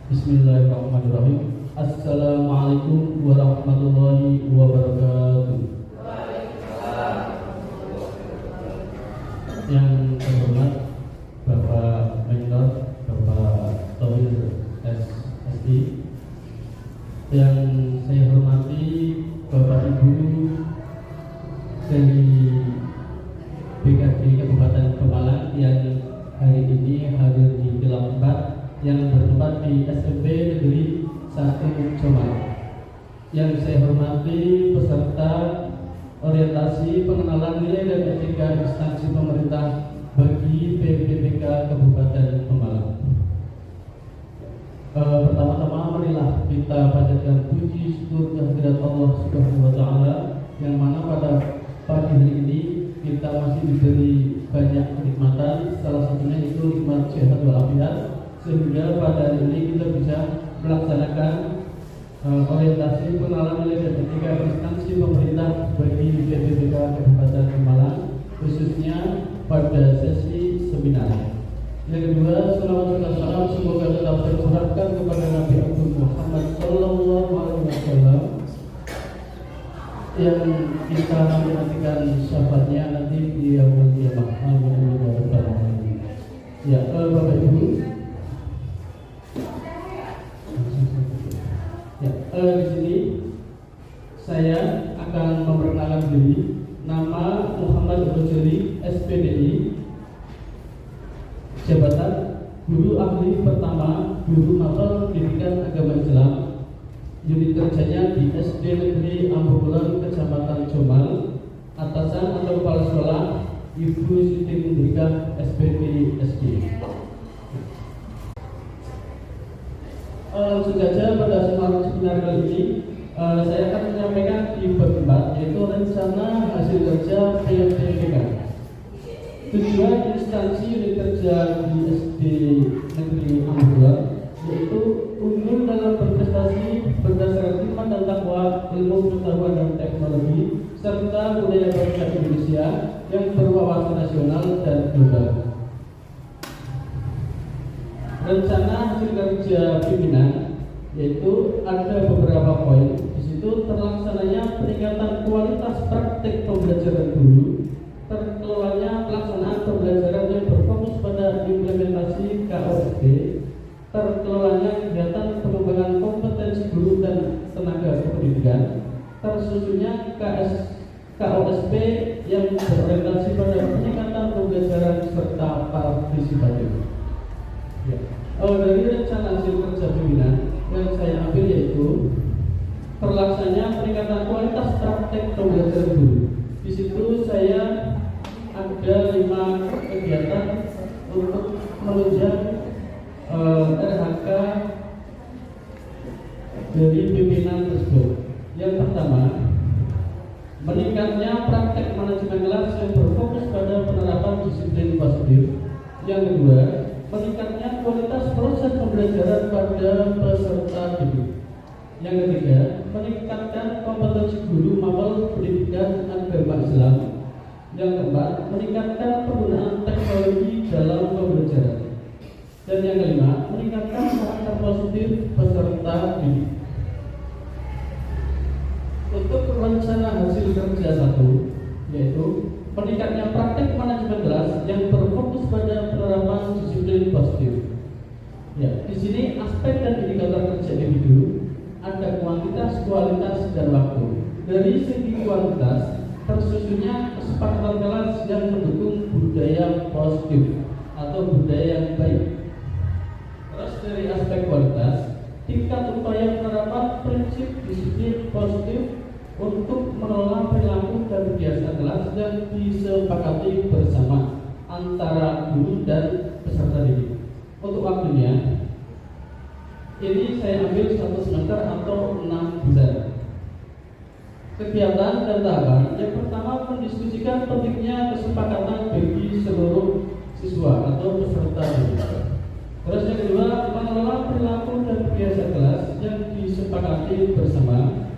Bismillahirrahmanirrahim. Assalamualaikum warahmatullahi wabarakatuh. Yang terhormat Bapak Mentor, Bapak Thohir SSI, yang saya hormati Bapak Ibu dari BKD Kabupaten Pemalang yang hari ini hadir di dalam tempat yang bertempat di SMP Negeri 1 Jombang. Yang saya hormati peserta orientasi pengenalan nilai dan etika instansi pemerintah bagi PPPK Kabupaten Pemalang. Pertama-tama marilah kita panjatkan puji syukur kehadirat Allah Subhanahu wa taala yang mana pada pagi hari ini kita masih diberi banyak kenikmatan, salah satunya itu nikmat sehat walafiat, sehingga pada hari ini kita bisa melaksanakan orientasi pengenalan nilai dan etika instansi pemerintah bagi PPPK Kabupaten Pemalang, khususnya pada sesi seminar. Yang kedua, salawat dan salam semoga tetap tercurahkan kepada Nabi Muhammad SAW yang kita nantikan syafaatnya nanti di yaumul qiyamah. Amin. Ya, Bapak Ibu. Ya, di sini saya akan memperkenalkan diri. Nama Muhammad Rojali, SPDI. Jabatan Guru Ahli Pertama, Guru Mapel Pendidikan Agama Islam. Unit kerjanya di SD Negeri Ambobulan, Kecamatan Jombang. Atasan atau kepala sekolah Ibu Siti Mundrika, SPD SG. Langsung saja pada seminar kali ini saya akan menyampaikan di bab 4, yaitu rencana hasil kerja PPPK. Tujuan instansi unit kerja di SD Negeri Ambobulan yaitu unggul dalam berprestasi berdasarkan iman dan takwa, ilmu pengetahuan dan teknologi, serta budaya bangsa Indonesia yang berwawasan nasional dan global. Rencana hasil kerja pimpinan yaitu ada beberapa poin. Di situ terlaksananya peningkatan kualitas praktik pembelajaran guru, terkelolanya pelaksanaan pembelajaran yang berfokus pada implementasi KOSP, terkelolanya kegiatan pengembangan kompetensi guru dan tenaga kependidikan, tersusunnya KOSP yang berorientasi pada peningkatan pembelajaran serta partisipatif. Ya. Dari rencana hasil kerja pimpinan yang saya ambil yaitu terlaksananya peningkatan kualitas praktek pembelajaran guru. Di situ saya ada 5 kegiatan untuk menunjang RHK dari pimpinan tersebut. Yang pertama, meningkatnya praktek manajemen kelas yang berfokus pada penerapan disiplin positif. Yang kedua, meningkatnya kualitas proses pembelajaran pada peserta didik. Yang ketiga, meningkatkan kompetensi guru mapel pendidikan agama Islam. Yang keempat, meningkatkan penggunaan teknologi dalam pembelajaran. Dan yang kelima, meningkatkan karakter positif peserta didik. Untuk rencana hasil kerja 1, yaitu meningkatnya praktek manajemen kelas yang berfokus pada penerapan disiplin positif. Ya, di sini aspek dan indikator kerja individu ada kuantitas, kualitas, dan waktu. Dari segi kualitas, tersusunnya kesepakatan kelas yang mendukung budaya positif atau budaya yang baik. Terus dari aspek kualitas, tingkat upaya penerapan prinsip disiplin positif untuk mengelola perilaku dan kebiasaan kelas yang disepakati bersama antara guru dan peserta didik. Untuk waktunya, ini saya ambil 1 semester atau 6 bulan. Kegiatan dan tahapan yang pertama, mendiskusikan pentingnya kesepakatan bagi seluruh siswa atau peserta didik. Terus yang kedua, mengelola perilaku dan kebiasaan kelas yang disepakati bersama.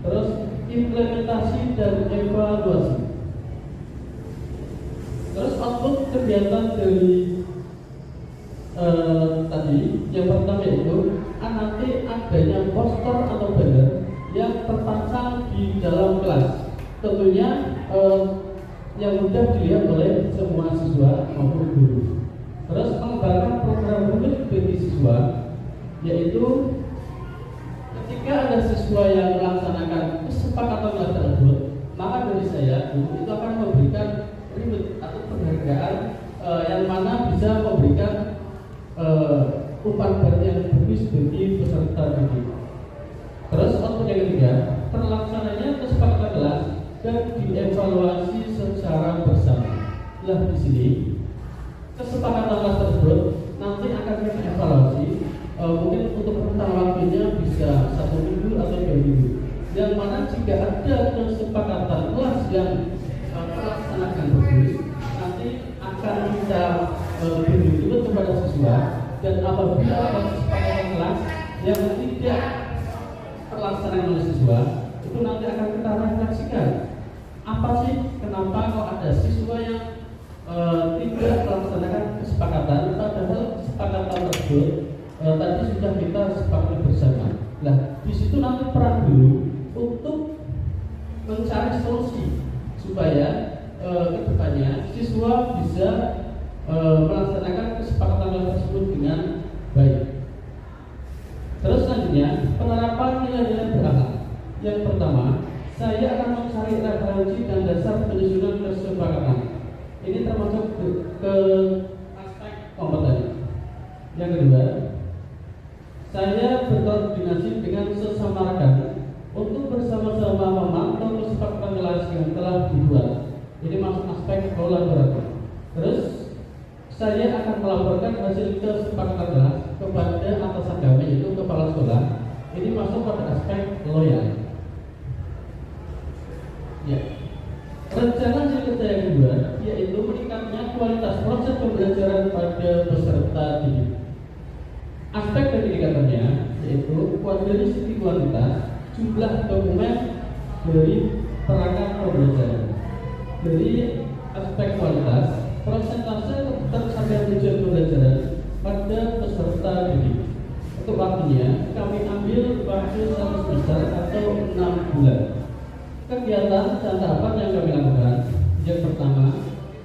Terus implementasi dan evaluasi. Terus output kegiatan dari tadi yang pertama yaitu mudah dilihat oleh semua siswa maupun guru. Terus mengembangkan program khusus bagi siswa, yaitu ketika ada siswa yang melaksanakan kesepakatan kelas tersebut, maka dari saya itu akan memberikan reward atau penghargaan yang mana bisa memberikan umpan balik yang bagus bagi peserta didik. Terus untuk yang ketiga, terlaksananya kesepakatan kelas dan dievaluasi secara bersama. Lah di sini kesepakatan kelas tersebut nanti akan kita evaluasi, mungkin untuk rentang waktunya bisa 1 minggu atau 2 minggu. Yang mana jika ada kesepakatan kelas yang melaksanakan bagus, nanti akan kita beritahu kepada siswa, dan apabila ada kesepakatan kelas yang tidak terlaksana oleh siswa, itu nanti akan kita refleksikan. Apa sih kenapa kok ada siswa yang tidak melaksanakan kesepakatan, padahal kesepakatan tersebut tadi sudah kita sepakati bersama. Nah, di situ nanti peran guru untuk mencari solusi supaya kedepannya siswa bisa melaksanakan kesepakatan tersebut dengan baik. Terus selanjutnya, penerapan nilai-nilai berakhlak. Yang pertama, saya akan mencari referensi dan dasar penyusunan kesepakatan. Ini termasuk ke aspek kompeten. Yang kedua, saya berkoordinasi dengan sesama rekan untuk bersama-sama memantau kesepakatan kelas yang telah dibuat. Ini masuk aspek kolaboratif. Terus saya akan melaporkan hasil kesepakatan kelas kepada atasan kami, yaitu kepala sekolah. Ini masuk pada aspek loyal. Ya. Rencana hasil kerja yang kedua yaitu meningkatnya kualitas proses pembelajaran pada peserta didik. Aspek dari indikatornya yaitu dari segi kuantitas, jumlah dokumen dari perangkat pembelajaran. Dari aspek kualitas, persentase tercapai tujuan pembelajaran pada peserta didik. Untuk waktunya kami ambil waktu 1 semester atau 6 bulan. Kegiatan dan tahapan yang kami lakukan, yang pertama,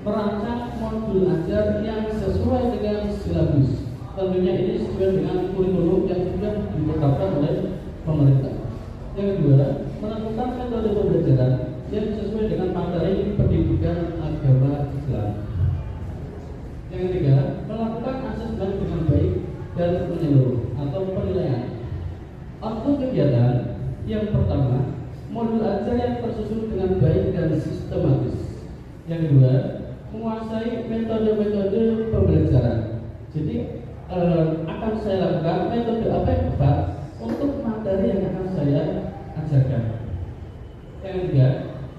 merancang modul ajar yang sesuai dengan silabus. Tentunya ini sesuai dengan kurikulum yang sudah ditetapkan oleh pemerintah. Yang kedua, menentukan metode pembelajaran yang sesuai dengan materi pendidikan agama Islam. Yang ketiga, melakukan asesmen dengan baik dan menyeluruh atau penilaian. Untuk kegiatan yang pertama, modul ajar yang tersusun dengan baik dan sistematis. Yang kedua, menguasai metode-metode pembelajaran. Jadi akan saya lakukan metode apa yang tepat untuk materi yang akan saya ajarkan. Yang ketiga,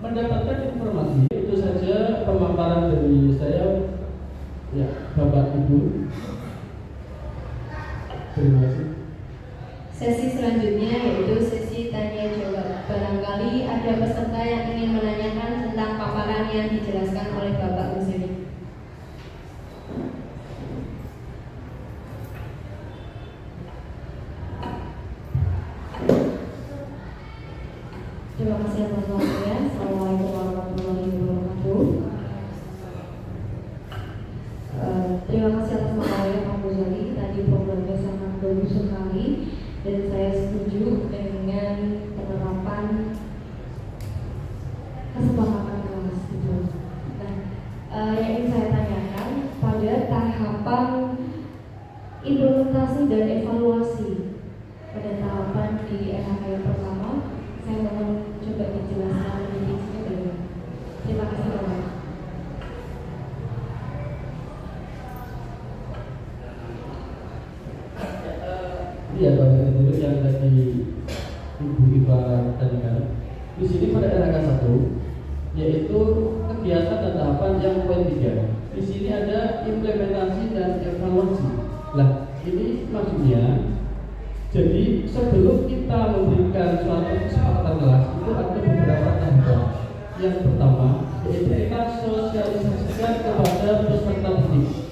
mendapatkan informasi. Itu saja pemaparan dari saya, ya, Bapak Ibu. Terima kasih. Sesi selanjutnya yaitu sesi tanya jawab. Barangkali ada peserta yang ingin menanyakan tentang paparan yang dijelaskan oleh Bapak Hussein. Terima kasih atas waktunya. Assalamualaikum warahmatullahi wabarakatuh. Terima kasih atas materinya Pak Muzali. Tadi programnya sangat bagus sekali dan saya setuju dengan penerapan kesepakatan kelas itu. Nah, yang ingin saya tanyakan pada tahapan implementasi dan evaluasi pada tahapan di RHK yang pertama, saya mohon coba dijelaskan lebih detail. Terima kasih Bapak. Iya, Bapak Ibu yang tadi Ibu Iva tanyakan. Di sini pada RHK 1 yaitu kegiatan dan tahapan yang poin 3. Di sini ada implementasi dan evaluasi. Nah, ini maksudnya jadi sebelum kita memberikan suatu kesepakatan kelas itu ada beberapa tahapan. Yang pertama yaitu kita sosialisasikan kepada peserta didik.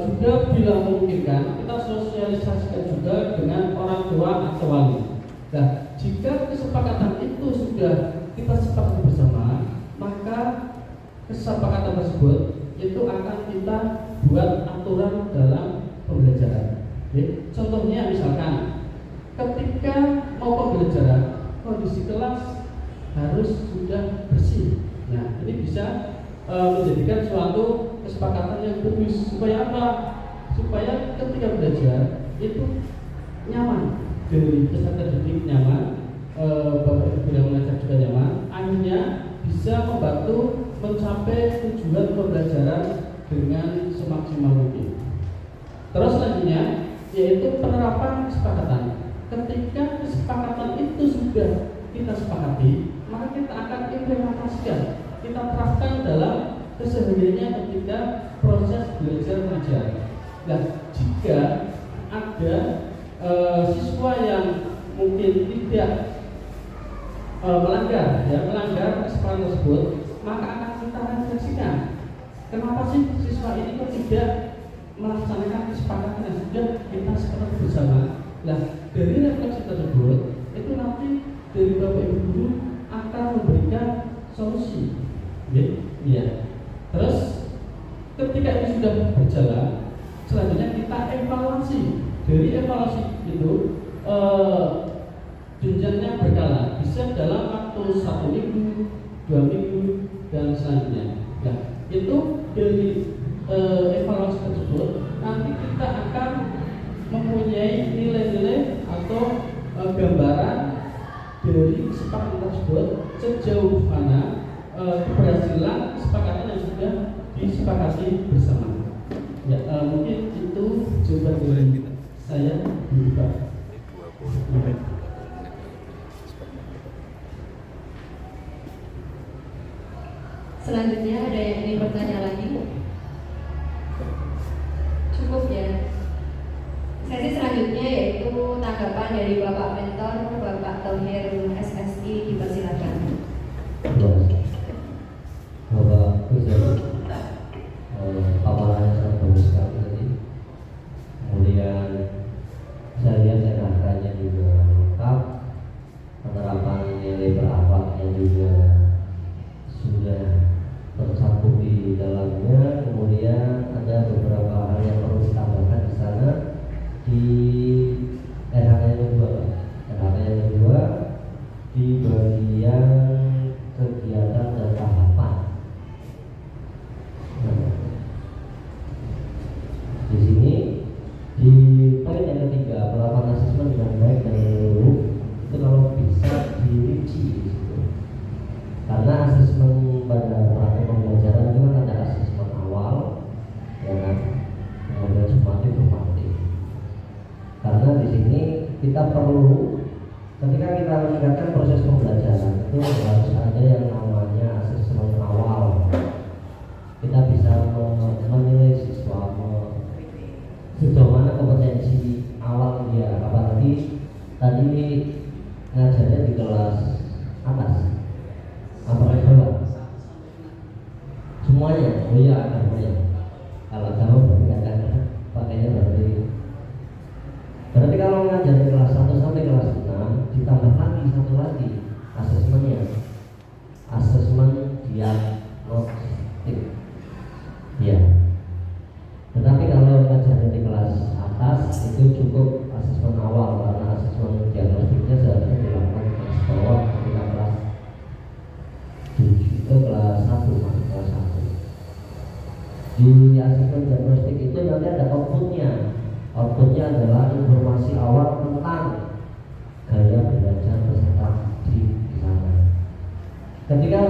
Juga bila memungkinkan kita sosialisasikan juga dengan orang tua atau wali. Nah, jika kesepakatan itu sudah kita sepakati bersama, maka kesepakatan tersebut itu akan kita buat aturan dalam pembelajaran. Contohnya misalkan ketika mau pembelajaran, kondisi kelas harus sudah bersih. Nah, ini bisa menjadikan suatu kesepakatan yang bagus. Supaya apa? Supaya ketika belajar itu nyaman, dari peserta didik nyaman, Bapak Ibu yang mengajar juga nyaman, akhirnya bisa membantu mencapai tujuan pembelajaran dengan semaksimal mungkin. Terus selanjutnya yaitu penerapan kesepakatan. Ketika kesepakatan itu sudah kita sepakati, maka kita akan implementasikan, kita terapkan dalam kesehariannya ketika proses belajar mengajar. Nah, jika ada siswa yang mungkin tidak melanggar kesepakatan tersebut, maka akan kita refleksikan. Kenapa sih siswa ini kok tidak melaksanakan kesepakatan yang sudah kita sepakati bersama? Nah, dari refleksi tersebut itu nanti dari Bapak Ibu guru akan memberikan solusi. Ya. Terus ketika ini sudah berjalan, selanjutnya kita evaluasi. Dari evaluasi itu jenjangnya berkala, bisa dalam waktu 1 minggu, 2 minggu, dan selanjutnya. Nah, itu dari evaluasi tersebut nanti kita akan mempunyai nilai-nilai atau gambaran dari kesepakatan tersebut sejauh mana keberhasilan kesepakatan yang sudah disepakati bersama. Ya, mungkin itu jawaban dari saya. Selanjutnya ada yang ingin bertanya lagi? Cukup ya. Sesi selanjutnya yaitu tanggapan dari Bapak Mentor, Bapak Thohir SSI, dipersilakan. Bapak Gusel, paparannya sangat bagus sekali tadi. Kemudian saya lihat naskahnya juga lengkap, penerapan nilai berakhlaknya juga sudah tercakup di dalamnya. Kemudian ada beberapa hal yang perlu ditambahkan di sana di RHK yang kedua di bagian kegiatan dan tahapan. Di sini di poin yang ketiga, melakukan asesmen dengan baik dan menyeluruh, itu kalau bisa dirinci di situ. Karena asesmen pada praktek pembelajaran itu kan ada asesmen awal, ya kan, kemudian sumatif, formatif. Karena di sini kita perlu, ketika kita meningkatkan proses pembelajaran itu harus ada yang namanya asesmen awal. Kita bisa menilai siswa sejauh mana kompetensi awal dia, apalagi tadi ngajarnya di kelas atas, apakah bawah? Semuanya, oh iya semuanya. Kalau jauh berarti kadang-kadang pakainya berarti kalau ngajar di kelas 1 sampai kelas 6 ditambah lagi satu lagi asesmennya, asesmen diagnostik. Ya. Tetapi kalau ngajar di kelas atas itu cukup asesmen awal, karena asesmen diagnostiknya seharusnya dilakukan di kelas bawah, ketika kelas 7 kelas 1 masuk kelas 1. Di asesmen diagnostik itu nanti ada outputnya. Outputnya adalah informasi awal tentang gaya belajar peserta didik di sana. Ketika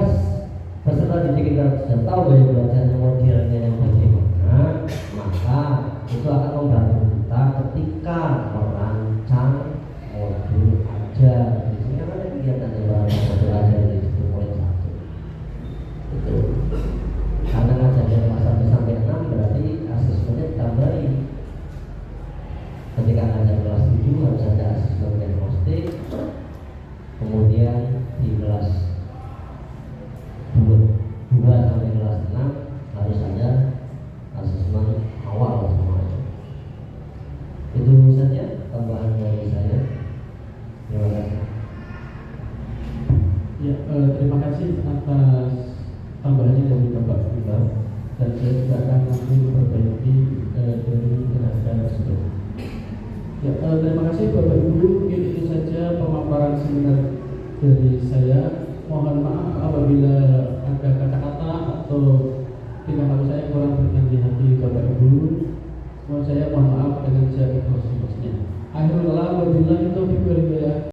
peserta didik kita sudah tahu gaya belajar modelnya yang bagaimana, maka itu akan membantu kita ketika merancang modul ajar. Di sini kan ada kegiatan yang merancang modul ajar di situ poin 1. Itu karena ngajarnya kelas 1 sampai 6 berarti asesmennya ditambahi. Ketika ngajar kelas 7 harus ada asesmen diagnostik. Kemudian di kelas 2 sampai kelas 6 harus ada asesmen awal semuanya. Itu saja tambahan dari saya. Terima kasih. Ya, terima kasih atas tambahannya dari Bapak Iqbal. dan saya juga akan nanti memperbaiki dari tenaga tersebut. Ya, terima kasih Bapak Ibu. Mungkin itu saja pemaparan seminar dari saya. Mohon maaf apabila ada kata-kata atau tingkah laku saya kurang berkenan di hati Bapak Ibu. Saya mohon maaf dengan saya ikhlas. Akhirul kalam, wabillahi taufiq wal hidayah.